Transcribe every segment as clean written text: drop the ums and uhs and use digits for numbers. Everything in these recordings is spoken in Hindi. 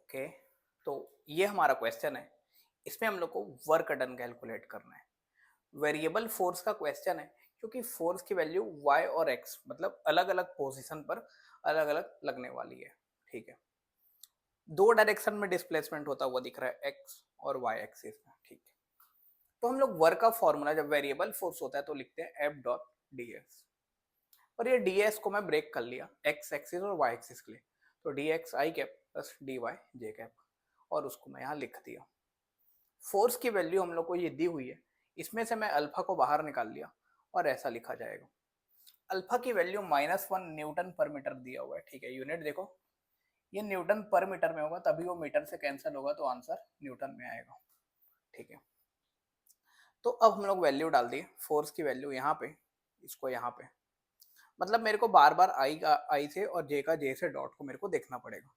ओके, तो ये हमारा क्वेश्चन है। इसमें हम लोग को वर्क डन कैलकुलेट करना है। वेरिएबल फोर्स का क्वेश्चन है क्योंकि फोर्स की वैल्यू y और x मतलब अलग अलग पोजीशन पर अलग अलग लगने वाली है। ठीक है, दो डायरेक्शन में डिस्प्लेसमेंट होता हुआ दिख रहा है x और y एक्सिस में। ठीक है, तो हम लोग वर्क का फॉर्मूला जब वेरिएबल फोर्स होता है तो लिखते हैं F डॉट डी एस। और ये ds को मैं ब्रेक कर लिया x एक्सिस और y एक्सिस के लिए, तो dx आई कैप प्लस dy जे कैप, और उसको मैं यहाँ लिख दिया। फोर्स की वैल्यू हम लोग को ये दी हुई है, इसमें से मैं अल्फा को बाहर निकाल लिया और ऐसा लिखा जाएगा। अल्फा की वैल्यू -1 न्यूटन पर मीटर दिया हुआ है। ठीक है, यूनिट देखो, ये न्यूटन पर मीटर में होगा तभी वो मीटर से कैंसिल होगा तो आंसर न्यूटन में आएगा। ठीक है, तो अब हम लोग वैल्यू डाल दिए, फोर्स की वैल्यू यहाँ पे, इसको यहाँ पे, मतलब मेरे को बार बार आई से और जे का जे से डॉट को मेरे को देखना पड़ेगा।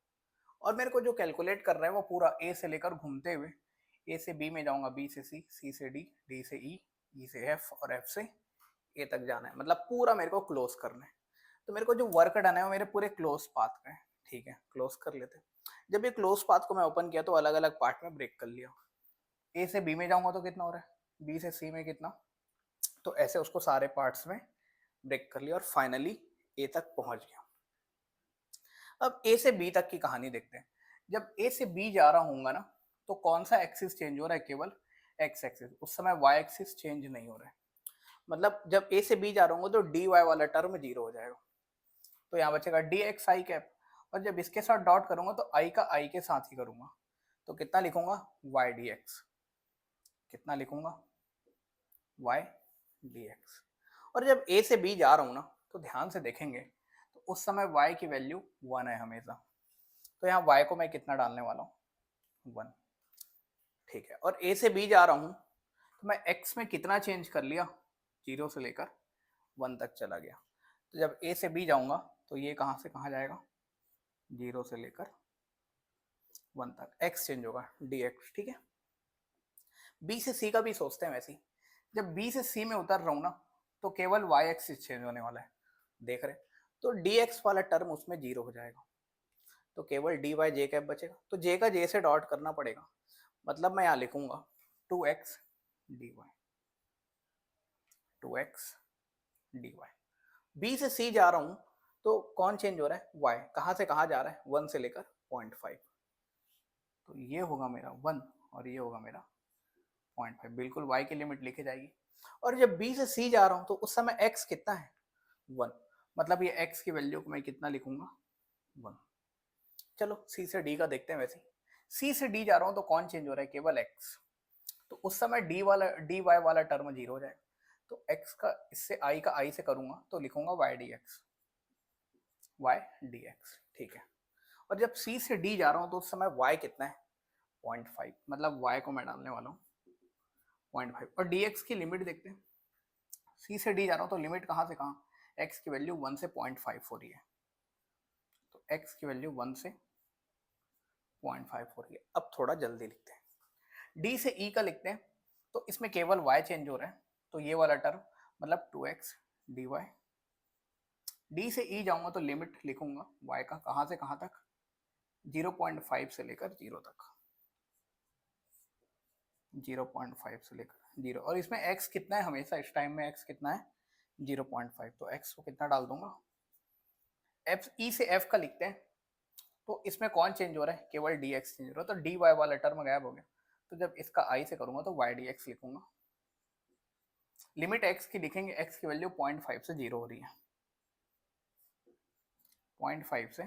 और मेरे को जो कैलकुलेट कर रहा है वो पूरा ए से लेकर घूमते हुए ए से बी में जाऊंगा, बी से सी, सी से डी, डी से ई, ई से एफ और एफ से ए तक जाना है, मतलब पूरा मेरे को क्लोज करना है। तो मेरे को जो वर्क डन है वो मेरे पूरे क्लोज पाथ का है। ठीक है, क्लोज कर लेते हैं। जब ये क्लोज पाथ को मैं ओपन किया तो अलग अलग पार्ट में ब्रेक कर लिया। ए से बी में जाऊंगा तो कितना हो रहा है, बी से सी में कितना, तो ऐसे उसको सारे पार्ट्स में ब्रेक कर लिया और फाइनली ए तक पहुंच गया। अब ए से बी तक की कहानी देखते हैं। जब ए से बी जा रहा हूँ ना, तो कौन सा एक्सिस चेंज हो रहा है, केवल एक्स एक्सिस, उस समय वाई एक्सिस चेंज नहीं हो रहा है। मतलब जब ए से बी जा रहा हूँ तो डी वाई वाला टर्म जीरो हो जाएगा, तो यहाँ बचेगा डी एक्स आई कैप। और जब इसके साथ डॉट करूंगा तो आई का आई के साथ ही करूंगा, तो कितना लिखूंगा, वाई डी एक्स। कितना लिखूंगा, वाई डी एक्स। और जब ए से बी जा रहा हूँ ना, तो ध्यान से देखेंगे तो उस समय y की वैल्यू 1 है हमेशा, तो यहाँ y को मैं कितना डालने वाला हूँ, 1। ठीक है, और a से b जा रहा हूँ तो मैं x में कितना चेंज कर लिया, 0 से लेकर 1 तक चला गया। तो जब a से b जाऊंगा तो ये कहाँ से कहाँ जाएगा, 0 से लेकर 1 तक x चेंज होगा dx। ठीक है, b से c का भी सोचते हैं वैसे ही। जब b से c में उतर रहा हूँ ना, तो केवल y एक्सिस चेंज होने वाला है, देख रहे, तो dx वाला टर्म उसमें 0 हो जाएगा, तो केवल डी वाई जे कैप बचेगा। तो जे का जे से डॉट करना पड़ेगा, मतलब मैं यहाँ लिखूंगा 2x dy, 2x dy। B से सी जा रहा हूँ तो कौन चेंज हो रहा है, y, कहाँ से कहाँ जा रहा है, 1 से लेकर 0.5, तो ये होगा मेरा 1 और ये होगा मेरा 0.5, बिल्कुल y की लिमिट लिखी जाएगी। और जब b से c जा रहा हूँ तो उस समय x कितना है, 1, मतलब ये x की वैल्यू को मैं कितना लिखूंगा, 1। चलो सी से डी का देखते हैं। वैसे सी से डी जा रहा हूँ तो कौन चेंज हो रहा है, केवल एक्स, तो उस समय डी वाई वाला टर्म 0 हो जाएगा, तो एक्स का इससे आई का आई से करूंगा तो लिखूंगा y d x, y d x. ठीक है, और जब सी से डी जा रहा हूँ तो उस समय वाई कितना है, 0.5, मतलब वाई को मैं डालने वाला हूँ 0.5। और डी एक्स की लिमिट देखते हैं, सी से डी जा रहा हूँ तो लिमिट कहाँ से कहाँ, एक्स की वैल्यू 1 से 0.5 हो रही है, तो एक्स की वैल्यू 1 से 0.5 हो रही है। अब थोड़ा जल्दी लिखते हैं, डी से ई का लिखते हैं, तो इसमें केवल y चेंज हो रहा है, तो ये वाला टर्म मतलब 2x dy। डी से ई जाऊंगा तो लिमिट लिखूंगा y का कहाँ से कहाँ तक, 0.5 से लेकर 0 तक, 0.5 से लेकर 0, और इसमें x कितना है, हमेशा इस टाइम में x कितना है, 0.5, तो x को कितना डाल दूंगा, f e से f का लिखते हैं, तो इसमें कौन चेंज हो रहा है, केवल dx चेंज हो रहा है, तो dy वाला टर्म गायब हो गया, तो जब इसका i से करूंगा तो y dx लिखूंगा। लिमिट x की लिखेंगे, x की वैल्यू 0.5 से 0 हो रही है, 0.5 से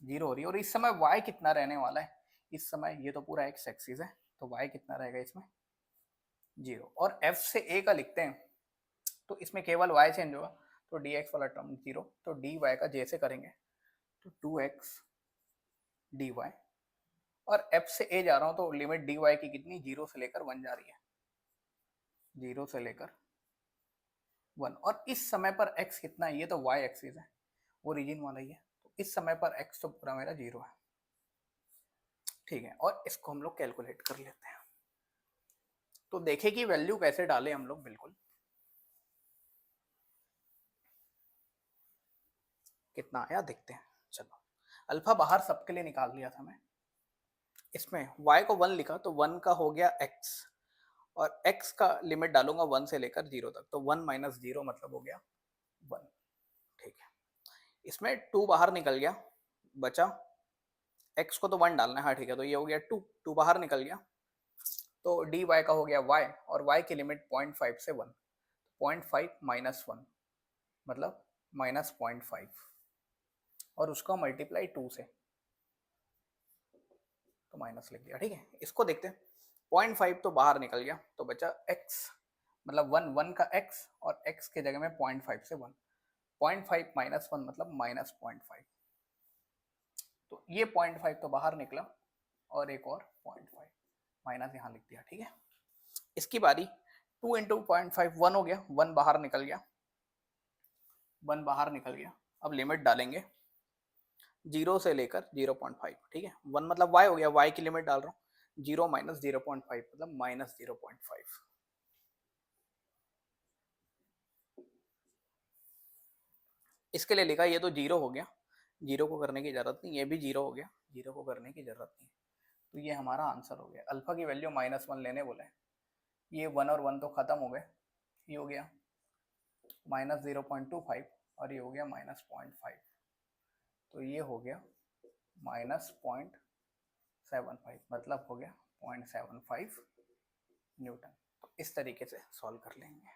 0 हो रही है, और इस समय y कितना रहने वाला है, इस समय ये तो पूरा x एक्सिस है, तो y कितना रहेगा इसमें, 0। और f से a का लिखते हैं, तो इसमें केवल y चेंज होगा, तो dx वाला टर्म 0, तो dy का j से करेंगे तो 2x dy। और f से a जा रहा हूँ तो लिमिट dy की कितनी, 0 से लेकर 1 जा रही है, 0 से लेकर 1, और इस समय पर x कितना है, ये तो y एक्सिस है, ओरिजिन वाला ही है, तो इस समय पर x तो पूरा मेरा 0 है। ठीक है, और इसको हम लोग कैलकुलेट कर लेते हैं, तो देखें कि वैल्यू कैसे डाले हम लोग, बिल्कुल कितना आया देखते हैं। चलो अल्फा बाहर सबके लिए निकाल लिया था मैं। इसमें y को 1 लिखा तो 1 का हो गया x, और x का लिमिट डालूंगा 1 से लेकर 0 तक, तो 1 माइनस 0 मतलब हो गया 1। ठीक है, इसमें 2 बाहर निकल गया, बचा x को तो 1 डालना है। हाँ ठीक है, तो ये हो गया 2, 2 बाहर निकल गया, तो dy का हो गया y, और y की लिमिट 0.5 से 1, 0.5 माइनस 1 मतलब माइनस 0.5, और उसका मल्टीप्लाई 2 से, तो माइनस लिख दिया। ठीक है, इसको देखते हैं। 0.5 तो बाहर निकल गया, तो बचा x, मतलब 1, 1 का x, और x के जगह में 0.5 से 1, 0.5 माइनस 1 मतलब माइनस 0.5, तो ये 0.5 तो बाहर निकला, और एक और 0.5 माइनस यहाँ लिख दिया। ठीक है, इसकी बारी। 2 इंटू 0.5 1 हो गया, 1 बाहर निकल गया, 1 बाहर निकल गया। अब लिमिट डालेंगे 0 से लेकर 0.5। ठीक है, 1 मतलब y हो गया, y की लिमिट डाल रहा हूँ, 0 माइनस 0.5 मतलब माइनस 0.5। इसके लिए लिखा, ये तो 0 हो गया, 0 को करने की जरूरत नहीं, ये भी 0 हो गया, 0 को करने की जरूरत नहीं, तो ये हमारा आंसर हो गया। अल्फा की वैल्यू -1 लेने बोले, ये 1 और 1 तो खत्म हो गए, ये हो गया -0.25, और ये हो गया -0.5, तो ये हो गया -0.75, मतलब हो गया 0.75 न्यूटन। तो इस तरीके से सॉल्व कर लेंगे।